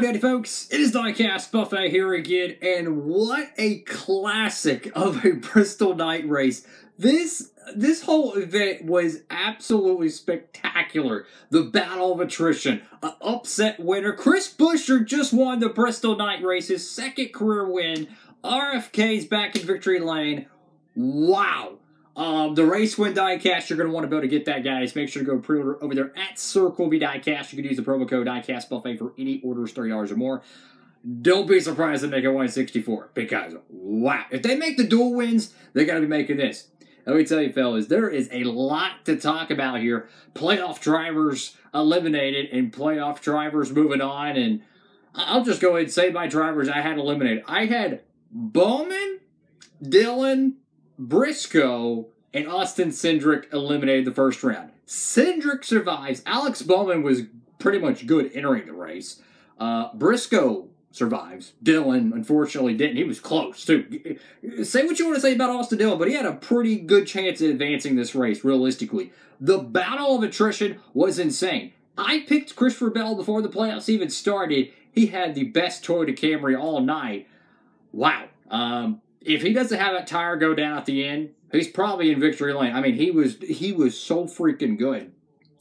Howdy folks, it is Diecastbuffet here again, and what a classic of a Bristol night race. This whole event was absolutely spectacular. The battle of attrition, an upset winner. Chris Buescher just won the Bristol night race, his second career win. RFK's back in victory lane. Wow. The race win diecast, you're going to want to be able to get that, guys. Make sure to go pre-order over there at Circle B Diecast. You can use the promo code Diecastbuffet for any orders $30 or more. Don't be surprised if they make it 164, because, wow. If they make the dual wins, they got to be making this. Let me tell you, fellas, there is a lot to talk about here. Playoff drivers eliminated and playoff drivers moving on. And I'll just go ahead and say my drivers I had eliminated. I had Bowman, Dillon, Briscoe, and Austin Cindric eliminated the first round. Cindric survives. Alex Bowman was pretty much good entering the race. Briscoe survives. Dillon, unfortunately, didn't. He was close, too. Say what you want to say about Austin Dillon, but he had a pretty good chance at advancing this race, realistically. The battle of attrition was insane. I picked Christopher Bell before the playoffs even started. He had the best Toyota Camry all night. Wow. If he doesn't have that tire go down at the end, he's probably in victory lane. I mean, he was so freaking good.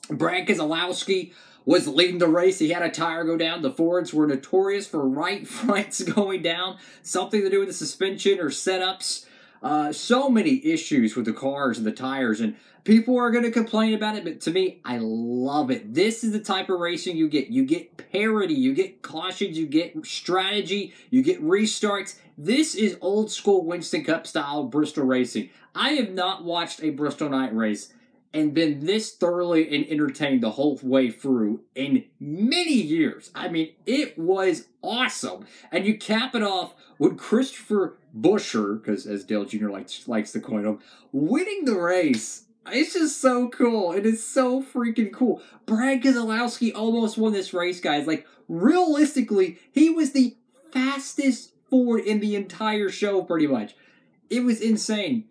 Brad Keselowski was leading the race. He had a tire go down. The Fords were notorious for right fronts going down. Something to do with the suspension or setups. So many issues with the cars and the tires, and people are going to complain about it, but to me, I love it. This is the type of racing you get. You get parity, you get cautions, you get strategy, you get restarts. This is old school Winston Cup style Bristol racing. I have not watched a Bristol night race and been this thoroughly and entertained the whole way through in many years. I mean, it was awesome. And you cap it off with Christopher Buescher, because as Dale Jr. likes to coin him, winning the race. It's just so cool. It is so freaking cool. Brad Keselowski almost won this race, guys. Like, realistically, he was the fastest Ford in the entire show, pretty much. It was insane.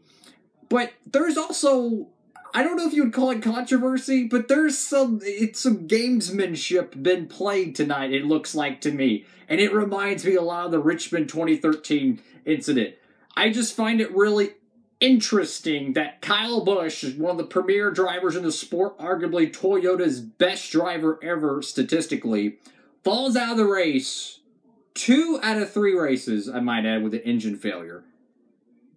But there's also, I don't know if you would call it controversy, but there's some gamesmanship been played tonight, it looks like to me. And it reminds me a lot of the Richmond 2013 incident. I just find it really interesting that Kyle Busch is one of the premier drivers in the sport, arguably Toyota's best driver ever statistically, falls out of the race 2 out of 3 races, I might add, with an engine failure.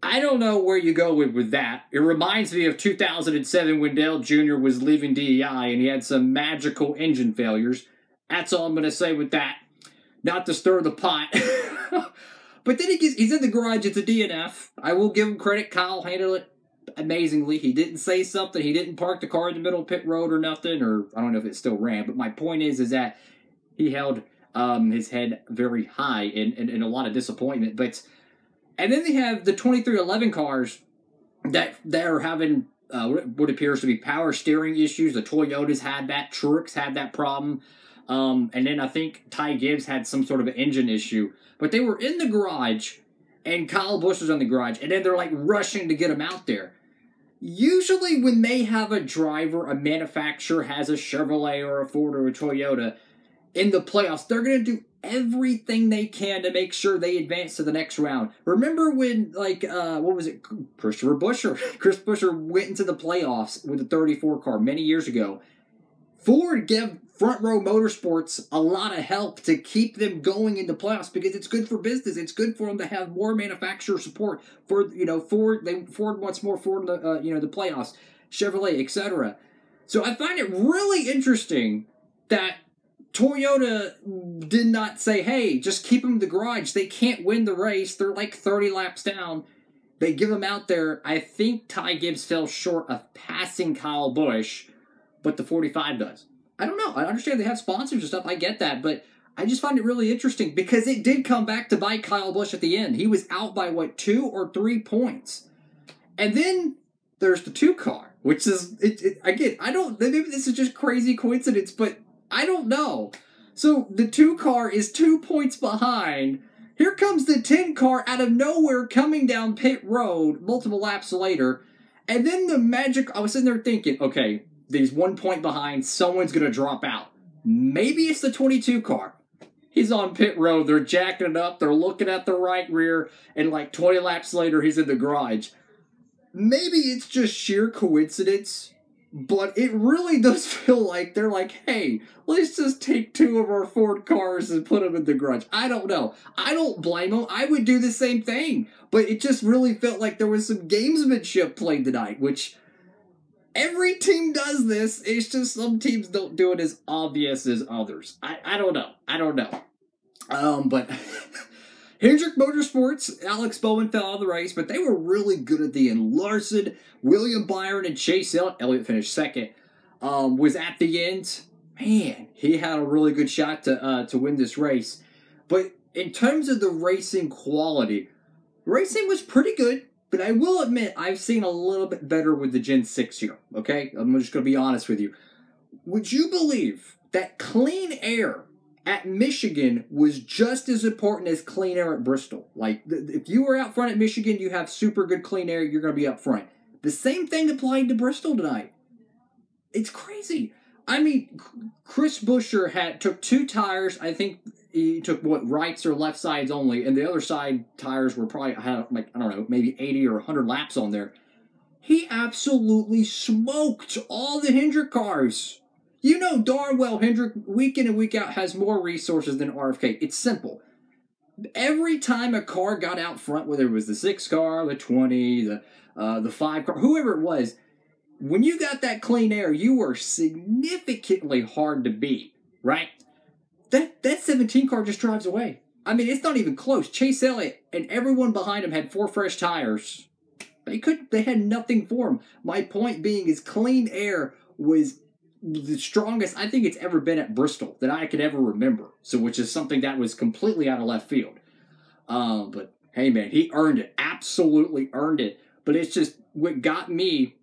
I don't know where you go with that. It reminds me of 2007 when Dale Jr. was leaving DEI and he had some magical engine failures. That's all I'm going to say with that. Not to stir the pot. But then he's in the garage. It's a DNF. I will give him credit. Kyle handled it amazingly. He didn't say something. He didn't park the car in the middle of pit road or nothing. Or I don't know if it still ran. But my point is that he held his head very high in a lot of disappointment. And then they have the 2311 cars that are having what appears to be power steering issues. The Toyotas had that. Truex had that problem. And then I think Ty Gibbs had some sort of an engine issue. But they were in the garage, and Kyle Busch was in the garage, and then they're like rushing to get him out there. Usually when they have a driver, a manufacturer has a Chevrolet or a Ford or a Toyota in the playoffs, they're going to do everything they can to make sure they advance to the next round. Remember when, like, what was it? Chris Buescher went into the playoffs with a 34 car many years ago. Ford gave Front Row Motorsports a lot of help to keep them going into playoffs because it's good for business. It's good for them to have more manufacturer support for, Ford. Ford wants more Ford in the, the playoffs, Chevrolet, etc. So I find it really interesting that Toyota did not say, hey, just keep them in the garage. They can't win the race. They're like 30 laps down. They give them out there. I think Ty Gibbs fell short of passing Kyle Busch, but the 45 does. I don't know. I understand they have sponsors and stuff. I get that. But I just find it really interesting because it did come back to bite Kyle Busch at the end. He was out by, 2 or 3 points. And then there's the 2 car, which is, again, maybe this is just crazy coincidence, but I don't know. So the 2 car is 2 points behind. Here comes the 10 car out of nowhere coming down pit road multiple laps later. And then the magic, I was sitting there thinking, okay, he's 1 point behind. Someone's going to drop out. Maybe it's the 22 car. He's on pit road. They're jacking it up. They're looking at the right rear. And like 20 laps later, he's in the garage. Maybe it's just sheer coincidence, but it really does feel like they're like, hey, let's just take 2 of our Ford cars and put them in the garage. I don't know. I don't blame them. I would do the same thing. But it just really felt like there was some gamesmanship played tonight, which every team does this. It's just some teams don't do it as obvious as others. I don't know. I don't know. But Hendrick Motorsports, Alex Bowman fell out of the race, but they were really good at the end. Larson, William Byron, and Chase Elliott finished second. Was at the end. Man, he had a really good shot to win this race. But in terms of the racing quality, racing was pretty good. But I will admit, I've seen a little bit better with the Gen 6 here, okay? I'm just going to be honest with you. Would you believe that clean air at Michigan was just as important as clean air at Bristol? Like, if you were out front at Michigan, you have super good clean air, you're going to be up front. The same thing applied to Bristol tonight. It's crazy. I mean, Chris Buescher took 2 tires. I think he took, rights or left sides only, and the other side tires were probably, like, I don't know, maybe 80 or 100 laps on there. He absolutely smoked all the Hendrick cars. You know darn well Hendrick, week in and week out, has more resources than RFK. It's simple. Every time a car got out front, whether it was the 6 car, the 20, the 5 car, whoever it was, when you got that clean air, you were significantly hard to beat, right? That 17 car just drives away. I mean, it's not even close. Chase Elliott and everyone behind him had 4 fresh tires. They had nothing for him. My point being is clean air was the strongest I think it's ever been at Bristol that I could ever remember. So, which is something that was completely out of left field. But hey, man, he earned it. Absolutely earned it. But it's just what got me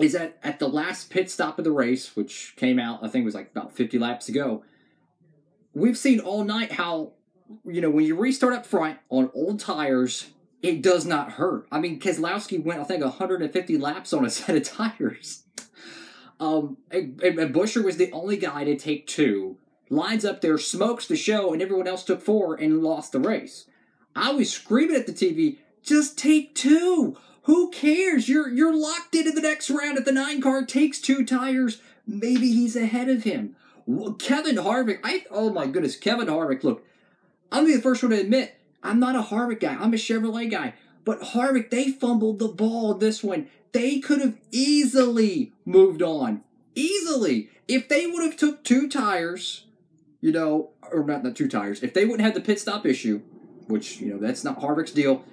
is that at the last pit stop of the race, which came out, I think it was like about 50 laps ago, we've seen all night how, you know, when you restart up front on old tires, it does not hurt. I mean, Keselowski went, I think, 150 laps on a set of tires. And Buescher was the only guy to take 2, lines up there, smokes the show, and everyone else took 4 and lost the race. I was screaming at the TV, just take 2. Who cares? You're locked into the next round. If the 9 car takes 2 tires, maybe he's ahead of him. Kevin Harvick, oh my goodness, Kevin Harvick, look, I'm the first one to admit, I'm not a Harvick guy. I'm a Chevrolet guy. But Harvick, they fumbled the ball this one. They could have easily moved on. Easily. If they would have took 2 tires, you know, or not 2 tires, if they wouldn't have the pit stop issue, which, you know, that's not Harvick's deal,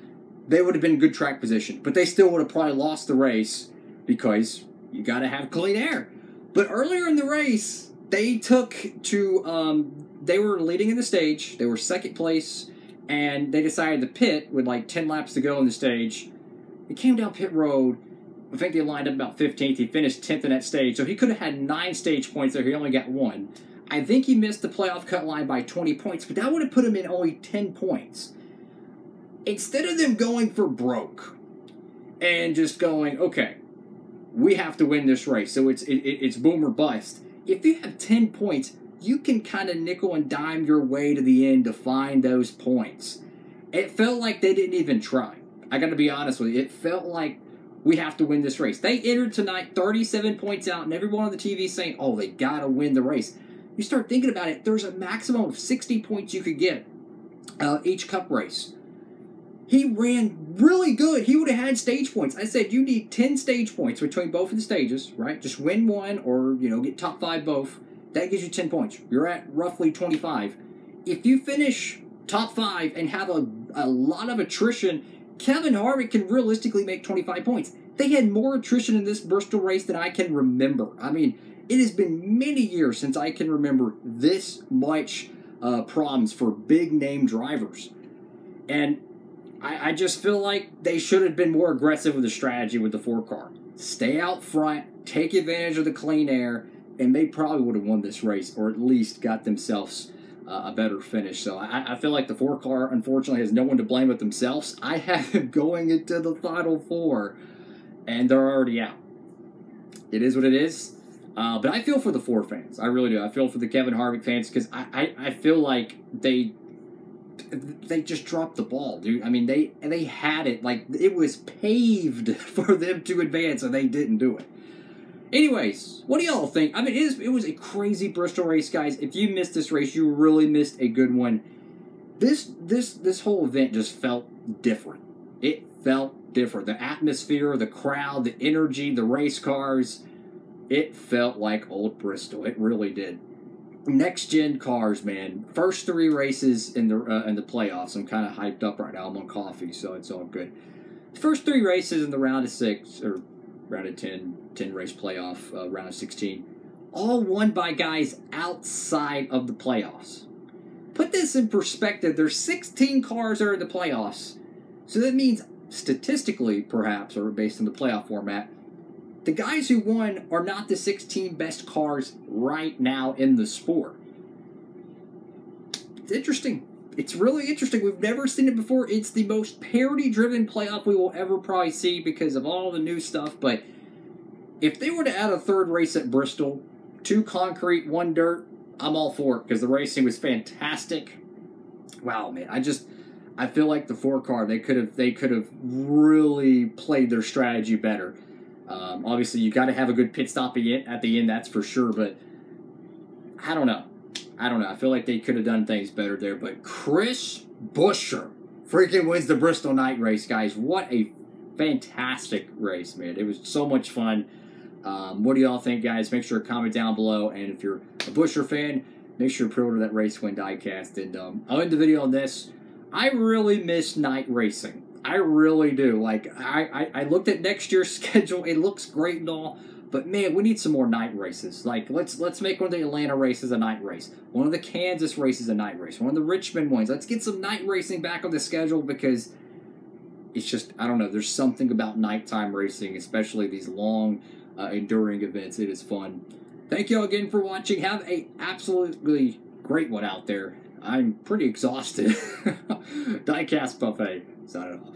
they would have been in good track position. But they still would have probably lost the race because you got to have clean air. But earlier in the race, they took to, they were leading in the stage. They were second place, and they decided to pit with like 10 laps to go on the stage. He came down pit road. I think they lined up about 15th. He finished 10th in that stage. So he could have had 9 stage points there. He only got 1. I think he missed the playoff cut line by 20 points, but that would have put him in only 10 points. Instead of them going for broke and just going, okay, we have to win this race, so it's boom or bust. If you have 10 points, you can kind of nickel and dime your way to the end to find those points. It felt like they didn't even try. I got to be honest with you. It felt like we have to win this race. They entered tonight 37 points out, and everyone on the TV saying, oh, they got to win the race. You start thinking about it, there's a maximum of 60 points you could get each cup race. He ran really good. He would have had stage points. I said you need 10 stage points between both of the stages, right? Just win one or, you know, get top 5 both. That gives you 10 points. You're at roughly 25. If you finish top 5 and have a lot of attrition, Kevin Harvick can realistically make 25 points. They had more attrition in this Bristol race than I can remember. I mean, it has been many years since I can remember this much problems for big-name drivers. And I just feel like they should have been more aggressive with the strategy with the 4-car. Stay out front, take advantage of the clean air, and they probably would have won this race or at least got themselves a better finish. So I feel like the 4-car, unfortunately, has no one to blame but themselves. I have them going into the Final 4, and they're already out. It is what it is. But I feel for the Ford fans. I really do. I feel for the Kevin Harvick fans because I feel like they just dropped the ball, dude. I mean, they had it. Like, it was paved for them to advance, and they didn't do it. Anyways, what do y'all think? I mean, it was a crazy Bristol race, guys. If you missed this race, you really missed a good one. This whole event just felt different. It felt different. The atmosphere, the crowd, the energy, the race cars. It felt like old Bristol. It really did. Next gen cars, man. First 3 races in the playoffs. I'm kind of hyped up right now. I'm on coffee, so it's all good. First 3 races in the round of 6 or round of 10 race playoff, round of 16, all won by guys outside of the playoffs. Put this in perspective. There's 16 cars that are in the playoffs, so that means statistically, perhaps, or based on the playoff format, the guys who won are not the 16 best cars right now in the sport. It's interesting. It's really interesting. We've never seen it before. It's the most parity-driven playoff we will ever probably see because of all the new stuff. But if they were to add a 3rd race at Bristol, 2 concrete, 1 dirt, I'm all for it because the racing was fantastic. Wow, man. I feel like the 4 car, they could have really played their strategy better. Obviously, you got to have a good pit stop at the end, that's for sure. But I don't know. I feel like they could have done things better there. But Chris Buescher freaking wins the Bristol night race, guys. What a fantastic race, man. It was so much fun. What do y'all think, guys? Make sure to comment down below. And if you're a Buescher fan, make sure to pre-order that race when diecast. And I'll end the video on this. I really miss night racing. I really do. Like, I looked at next year's schedule. It looks great and all. But, man, we need some more night races. Like, let's make one of the Atlanta races a night race. One of the Kansas races a night race. One of the Richmond ones. Let's get some night racing back on the schedule because it's just, I don't know, there's something about nighttime racing, especially these long, enduring events. It is fun. Thank you all again for watching. Have a absolutely great one out there. I'm pretty exhausted. Diecastbuffet. Signing off.